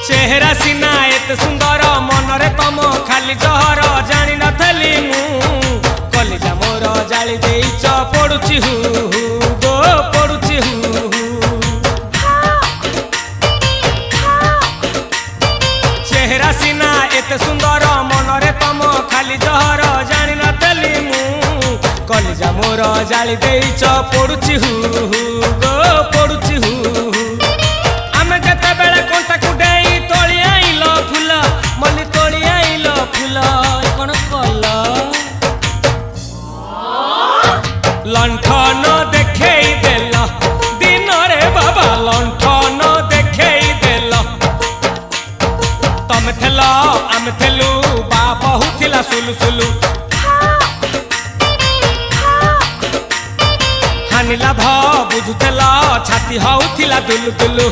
चेहरा सीना एत सुंदर मनरे तम खाली जहर जानी नथली मु कलिजा मोर जाली देइच पड़ुची हु गो पड़ुची हु चेहरा सीना एत सुंदर मनरे तम खाली जहर जानी नथली मु कलिजा मोर जाली देइच पड़ुची हु गो पड़ुची हु आमे केते बेले कोंटा कुडेई तोली आइलो फूल मली तोली आइलो फूल कोन कल लंठन देखेई देल दिन रे बाबा लंठन देखेई देल तमे थेलो आमे थेलु बाप हुथिला सुलु सुलु हानिला भ बुझुतेला छाती हउथिला दुलु दुलु।